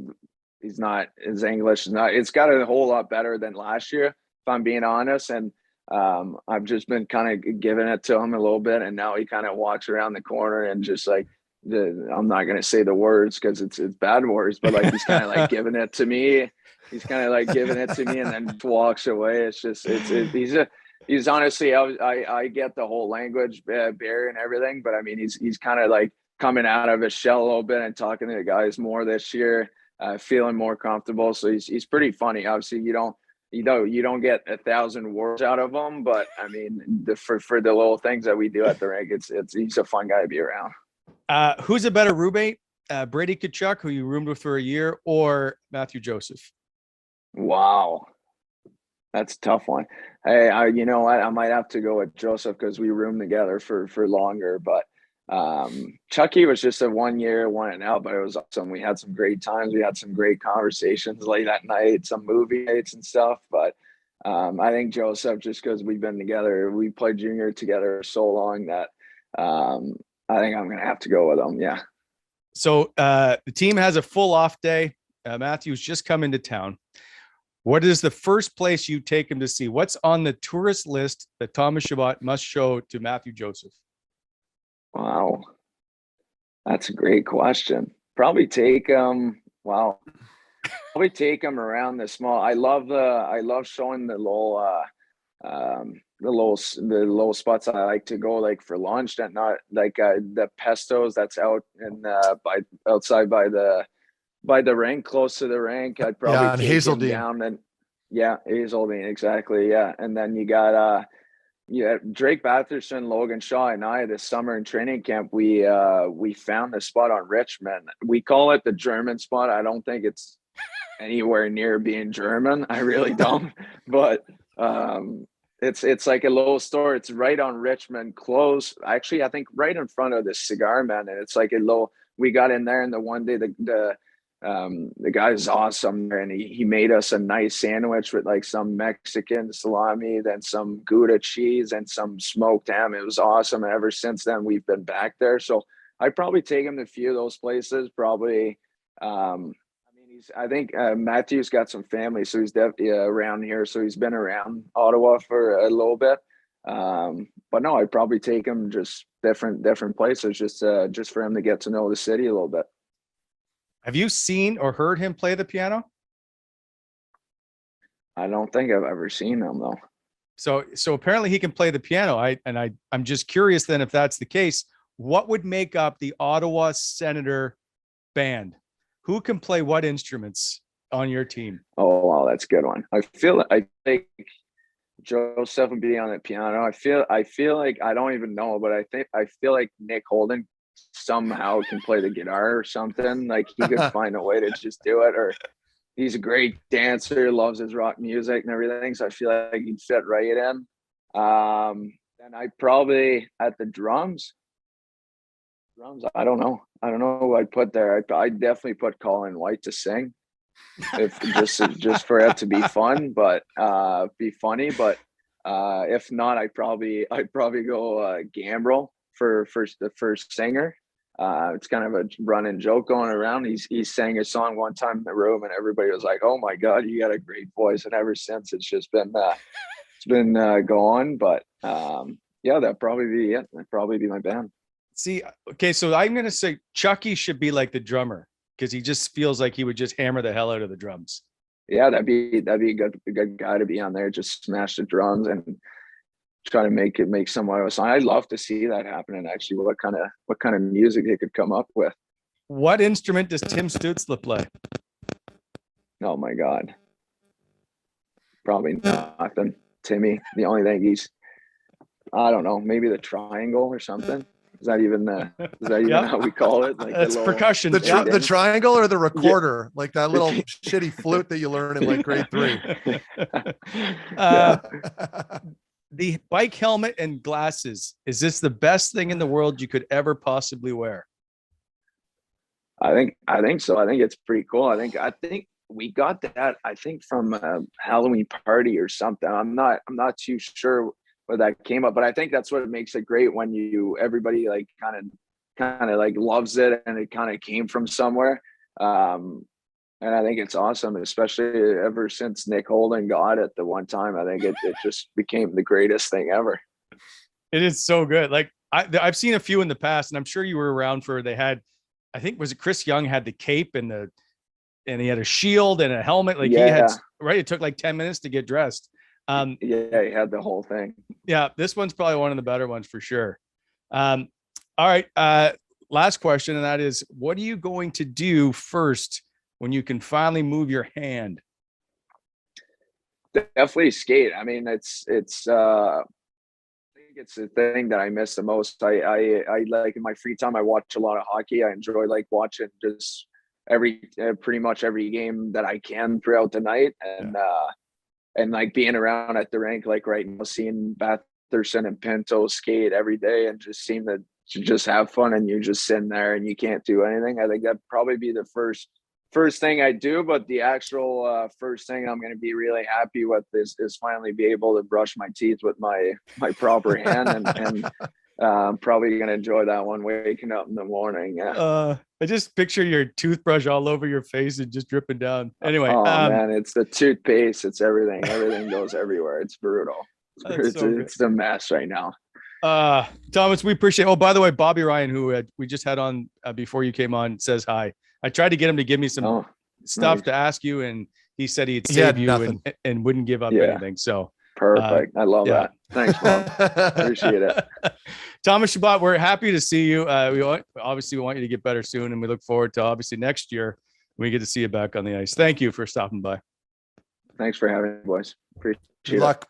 his English is not, it's got a whole lot better than last year, if I'm being honest. And I've just been kind of giving it to him a little bit, and now he kind of walks around the corner and just like, I'm not going to say the words because it's bad words, but like he's kind of like giving it to me. He's kind of like giving it to me and then walks away. It's just, he's honestly, I get the whole language barrier and everything, but I mean, he's kind of like coming out of his shell a little bit and talking to the guys more this year, feeling more comfortable. So he's pretty funny. Obviously you you don't get 1,000 words out of him, but I mean, for the little things that we do at the rink, he's a fun guy to be around. Who's a better roommate? Brady Tkachuk, who you roomed with for a year, or Mathieu Joseph? Wow. That's a tough one. Hey, you know what? I might have to go with Joseph because we roomed together for longer. But Chucky was just a 1 year, one and out, but it was awesome. We had some great times. We had some great conversations late at night, some movie nights and stuff. But I think Joseph, just because we've been together, we played junior together so long that I think I'm going to have to go with him. Yeah. So the team has a full off day. Matthew's just come into town. What is the first place you take him to see? What's on the tourist list that Thomas Chabot must show to Mathieu Joseph? Wow. That's a great question. Probably take him. Wow. Probably take him around the small. I love showing the little spots I like to go like for lunch, that not like the pestos that's out and outside by the rink, close to the rink. I'd probably take Hazeldean. him down and Hazeldean, exactly. Yeah. And then you got Drake Batherson, Logan Shaw, and I this summer in training camp, we found a spot on Richmond. We call it the German spot. I don't think it's anywhere near being German. I really don't. But it's like a little store. It's right on Richmond, close. Actually, I think right in front of the Cigar Man. And it's like a little. We got in there, and the one day the guy's awesome, and he made us a nice sandwich with like some Mexican salami, then some Gouda cheese and some smoked ham. It was awesome. And ever since then, we've been back there. So I'd probably take him to a few of those places. Probably, I think Matthew's got some family, so he's definitely around here. So he's been around Ottawa for a little bit. But no, I'd probably take him just different places, just for him to get to know the city a little bit. Have you seen or heard him play the piano? I don't think I've ever seen him though. So apparently he can play the piano. I'm just curious then, if that's the case, what would make up the Ottawa Senator band? Who can play what instruments on your team? Oh, wow, that's a good one. I think Joseph would be on the piano. I feel like I don't even know, but I feel like Nick Holden somehow can play the guitar or something. Like he could find a way to just do it. Or he's a great dancer, loves his rock music and everything. So I feel like he'd fit right in. And I probably at the drums. I don't know who I'd put there. I'd definitely put Colin White to sing, if just for it to be fun, but be funny. But if not, I'd probably go Gambrel for the first singer. It's kind of a running joke going around. He sang a song one time in the room, and everybody was like, "Oh my God, you got a great voice!" And ever since, it's just been going. But yeah, that'd probably be it. That'd probably be my band. See, okay, so I'm gonna say Chucky should be like the drummer, because he just feels like he would just hammer the hell out of the drums. Yeah, that'd be a good guy to be on there. Just smash the drums and try to make someone else. I'd love to see that happen. And actually, what kind of music they could come up with. What instrument does Tim Stützle play? Oh my God, probably nothing. Timmy, the only thing I don't know, maybe the triangle or something. Is that even yep. How we call it? Like that's percussion. The triangle or the recorder, like that little shitty flute that you learn in like grade 3. The bike helmet and glasses. Is this the best thing in the world you could ever possibly wear? I think so. I think it's pretty cool. I think we got that. I think from a Halloween party or something. I'm not too sure where that came up, but I think that's what makes it great when everybody like kind of like loves it, and it kind of came from somewhere. And I think it's awesome, especially ever since Nick Holden got it the one time. I think it just became the greatest thing ever. It is so good. Like I've seen a few in the past, and I'm sure you were around for. They had, I think, was it Chris Young had the cape and he had a shield and a helmet. Like he had, right. It took like 10 minutes to get dressed. Yeah, he had the whole thing. Yeah, this one's probably one of the better ones for sure. All right. Last question, and that is, what are you going to do first when you can finally move your hand? definitely skate. I mean, it's I think it's the thing that I miss the most. I like, in my free time, I watch a lot of hockey. I enjoy like watching just pretty much every game that I can throughout the night, and like being around at the rink, like right now, seeing Batherson and Pinto skate every day and just seem to just have fun, and you just sitting there and you can't do anything. I think that'd probably be the first thing I do, but the actual first thing I'm going to be really happy with is finally be able to brush my teeth with my proper hand, and I'm probably going to enjoy that one waking up in the morning. Yeah. I just picture your toothbrush all over your face and just dripping down. Anyway, man, it's the toothpaste. It's everything. Everything goes everywhere. It's brutal. It's a mess right now. Thomas, we appreciate. Oh, by the way, Bobby Ryan, who we just had on before you came on, says hi. I tried to get him to give me some stuff to ask you, and he said he'd save you and wouldn't give up anything. So perfect. I love that. Thanks, Bob. Appreciate it. Thomas Chabot, we're happy to see you. We want you to get better soon, and we look forward to obviously next year when we get to see you back on the ice. Thank you for stopping by. Thanks for having me, boys. Appreciate it. Good luck.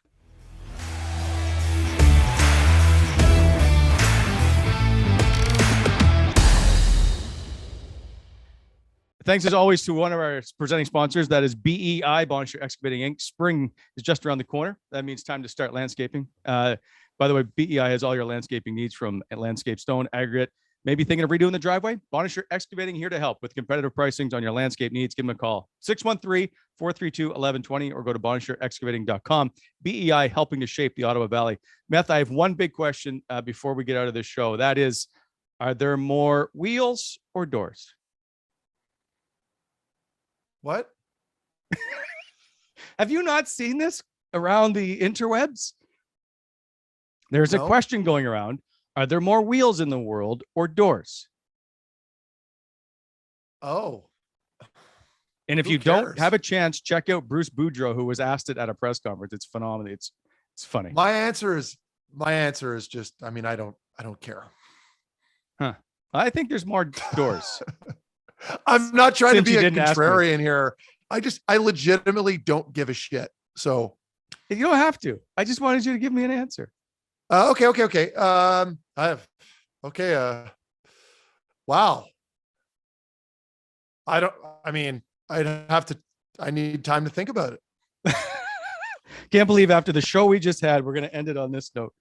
Thanks as always to one of our presenting sponsors. That is BEI, Bonnechere Excavating Inc. Spring is just around the corner. That means time to start landscaping. By the way, BEI has all your landscaping needs, from landscape stone, aggregate. Maybe thinking of redoing the driveway? Bonnechere Excavating here to help with competitive pricings on your landscape needs. Give them a call, 613-432-1120, or go to bonnechereexcavating.com. BEI helping to shape the Ottawa Valley. Meth, I have one big question before we get out of this show. That is, are there more wheels or doors? What? Have you not seen this around the interwebs? There's a question going around. Are there more wheels in the world or doors? Oh. And if you don't have a chance, check out Bruce Boudreau, who was asked it at a press conference. It's phenomenal. It's funny. My answer is just, I mean, I don't care. Huh. I think there's more doors. I'm not trying to be a contrarian here. I legitimately don't give a shit. So you don't have to. I just wanted you to give me an answer. Okay. Wow. I need time to think about it. Can't believe after the show we just had, we're going to end it on this note.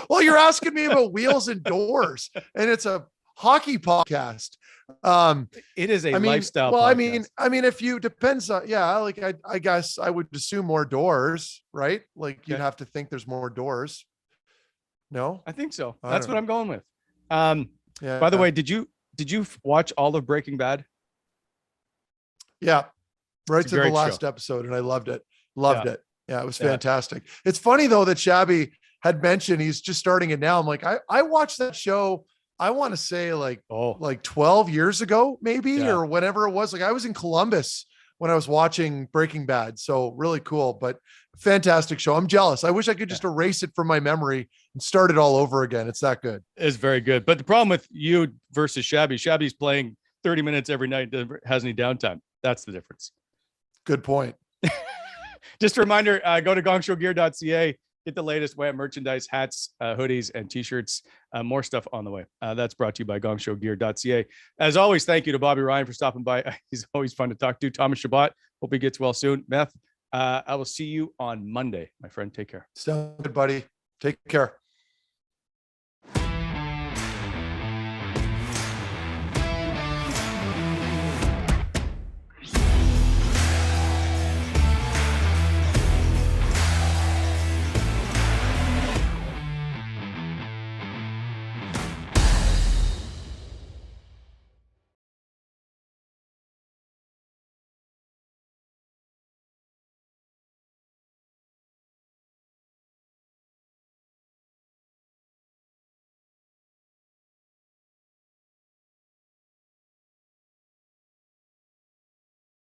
Well, you're asking me about wheels and doors, and it's a hockey podcast. It is a lifestyle podcast. I mean, if you depends on, like I guess I would assume more doors, right? Like you'd have to think there's more doors. No, I think so. That's what I'm going with. By the way, did you watch all of Breaking Bad? Yeah, right to the last episode, and I loved it. It. Yeah, it was fantastic. It's funny though that Shabby had mentioned he's just starting it now. I'm like, I watched that show, I want to say like 12 years ago, maybe, or whenever it was. Like I was in Columbus when I was watching Breaking Bad. So really cool, but fantastic show. I'm jealous. I wish I could just erase it from my memory and start it all over again. It's that good. It's very good. But the problem with you versus Shabby's playing 30 minutes every night, doesn't has any downtime. That's the difference. Good point. Just a reminder, go to gongshowgear.ca. Get the latest wet merchandise, hats, hoodies, and t-shirts. More stuff on the way. That's brought to you by gongshowgear.ca. As always, thank you to Bobby Ryan for stopping by. He's always fun to talk to. Thomas Chabot, hope he gets well soon. Meth, I will see you on Monday, my friend. Take care. Sounds good, buddy. Take care.